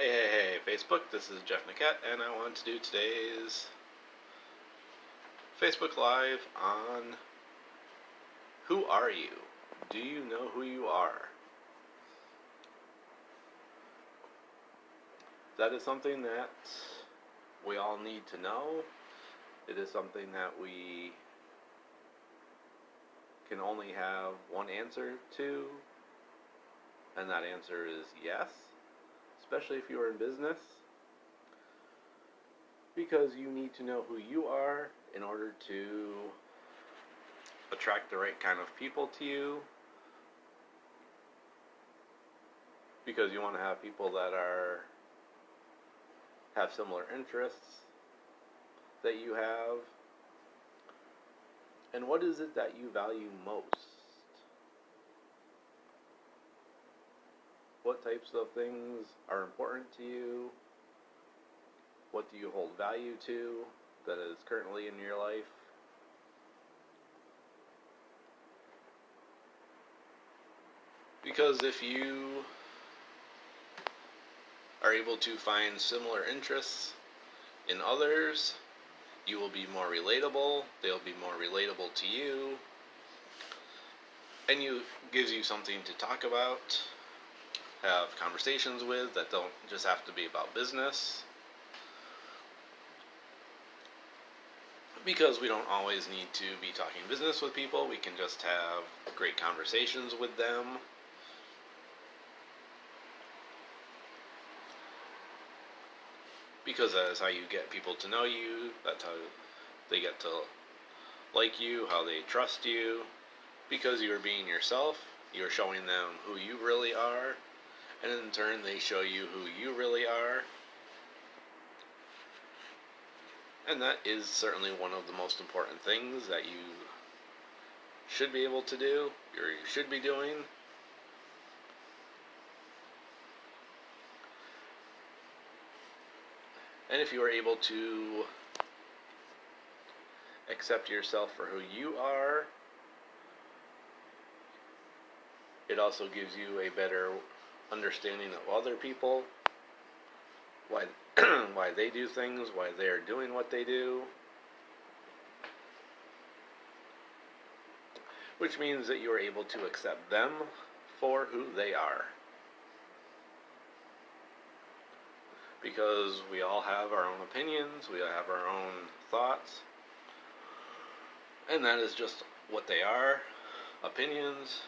Hey, Facebook, this is Jeff Niket, and I want to do today's Facebook Live on Who Are You? Do you know who you are? That is something that we all need to know. It is something that we can only have one answer to, and that answer is yes, especially if you are in business. Because you need to know who you are in order to attract the right kind of people to you. Because you want to have people that have similar interests that you have. And what is it that you value most? What types of things are important to you? What do you hold value to that is currently in your life? Because if you are able to find similar interests in others, you will be more relatable, they'll be more relatable to you, and gives you something to talk about, have conversations with that don't just have to be about business. Because we don't always need to be talking business with people, we can just have great conversations with them. Because that is how you get people to know you, that's how they get to like you, how they trust you. Because you are being yourself, you're showing them who you really are, and in turn they show you who you really are. And that is certainly one of the most important things that you should be able to do, or you should be doing. And if you are able to accept yourself for who you are, it also gives you a better understanding of other people, why they do things, why they are doing what they do. Which means that you are able to accept them for who they are. Because we all have our own opinions, we all have our own thoughts, and that is just what they are, opinions.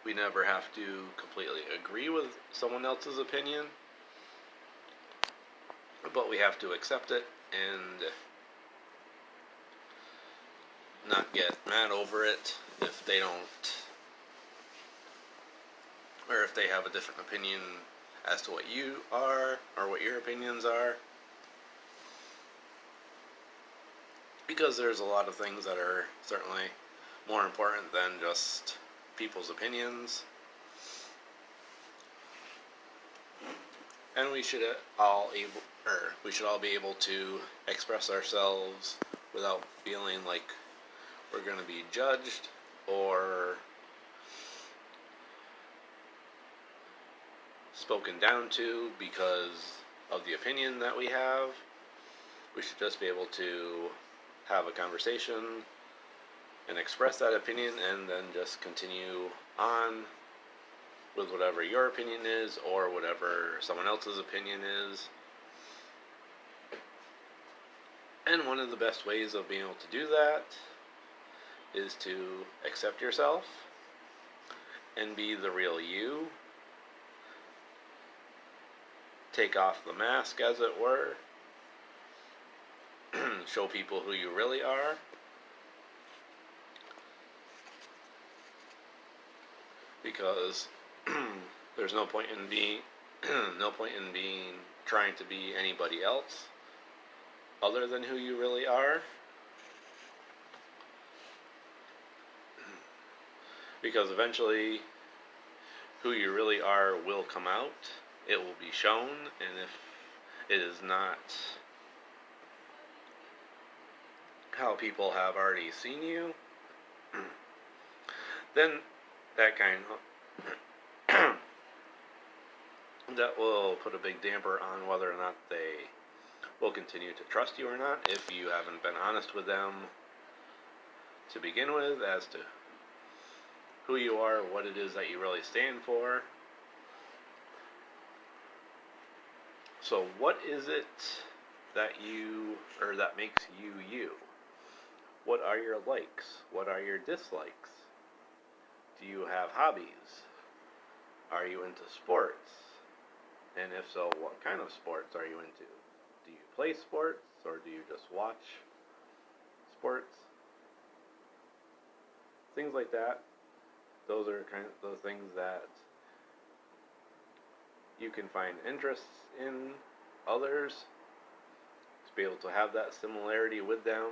We never have to completely agree with someone else's opinion, but we have to accept it and not get mad over it if they don't, or if they have a different opinion as to what you are, or what your opinions are. Because there's a lot of things that are certainly more important than just people's opinions. And we should all be able to express ourselves without feeling like we're going to be judged or spoken down to because of the opinion that we have. We should just be able to have a conversation and express that opinion, and then just continue on with whatever your opinion is or whatever someone else's opinion is. And one of the best ways of being able to do that is to accept yourself and be the real you. Take off the mask, as it were. Show people who you really are. Because there's no point in being trying to be anybody else other than who you really are. Because eventually who you really are will come out. It will be shown, and if it is not how people have already seen you, then that kind of that will put a big damper on whether or not they will continue to trust you or not if you haven't been honest with them to begin with as to who you are, what it is that you really stand for. So what is it that makes you you? What are your likes? What are your dislikes? Do you have hobbies? Are you into sports? And if so, what kind of sports are you into? Do you play sports or do you just watch sports? Things like that. Those are kind of those things that you can find interests in others, to be able to have that similarity with them,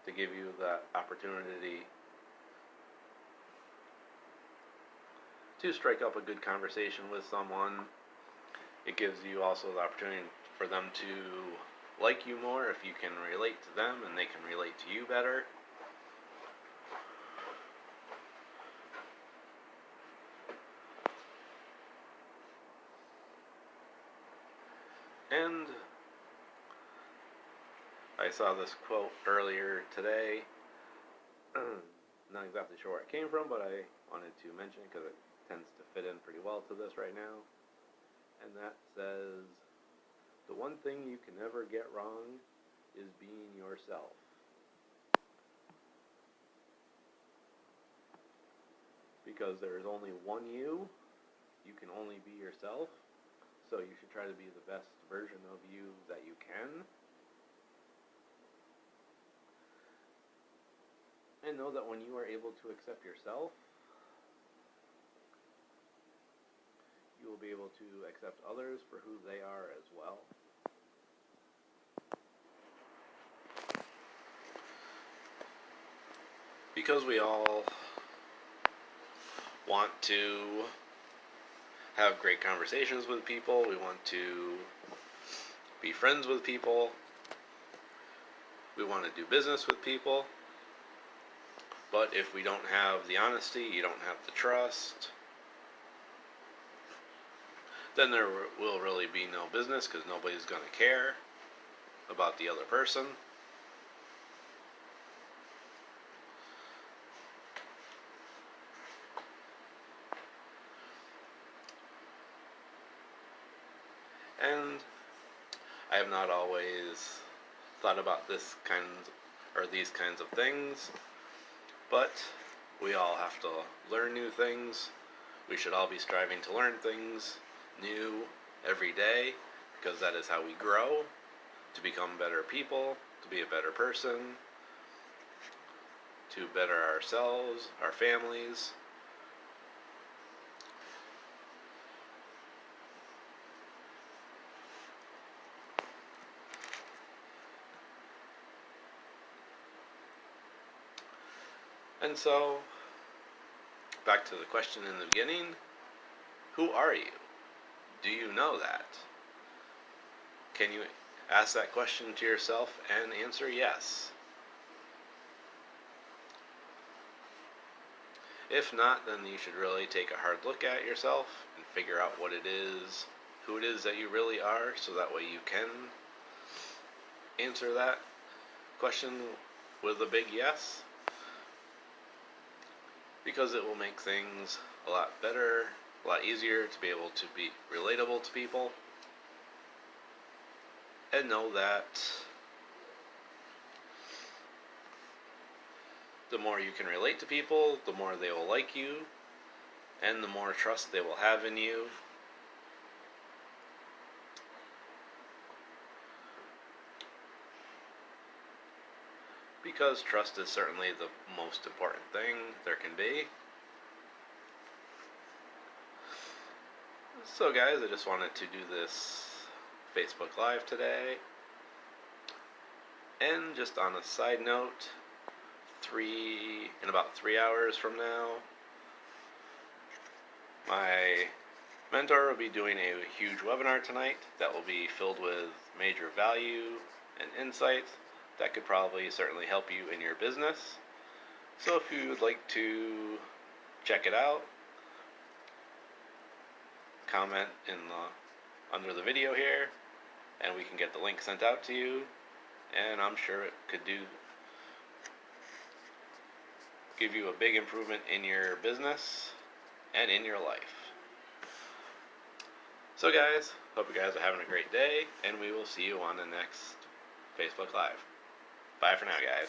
to give you that opportunity to strike up a good conversation with someone. It gives you also the opportunity for them to like you more if you can relate to them and they can relate to you better. And I saw this quote earlier today. Not exactly sure where it came from, but I wanted to mention it because it tends to fit in pretty well to this right now. And that says, the one thing you can never get wrong is being yourself. Because there is only one you can only be yourself. So you should try to be the best version of you that you can. And know that when you are able to accept yourself, you will be able to accept others for who they are as well. Because we all want to have great conversations with people, we want to be friends with people, we want to do business with people, but if we don't have the honesty, you don't have the trust, then there will really be no business because nobody's going to care about the other person. And I have not always thought about these kinds of things, but we all have to learn new things. We should all be striving to learn things new every day, because that is how we grow, to become better people, to be a better person, to better ourselves, our families. And so, back to the question in the beginning, who are you? Do you know that? Can you ask that question to yourself and answer yes? If not, then you should really take a hard look at yourself and figure out what it is, who it is that you really are, so that way you can answer that question with a big yes. Because it will make things a lot better, a lot easier to be able to be relatable to people. And know that the more you can relate to people, the more they will like you, and the more trust they will have in you. Because trust is certainly the most important thing there can be. So guys, I just wanted to do this Facebook Live today. And just on a side note, in about 3 hours from now, my mentor will be doing a huge webinar tonight that will be filled with major value and insights that could probably certainly help you in your business. So if you would like to check it out, comment in the under the video here, and we can get the link sent out to you, and I'm sure it could give you a big improvement in your business and in your life. So guys, hope you guys are having a great day, and we will see you on the next Facebook Live. Bye for now, guys.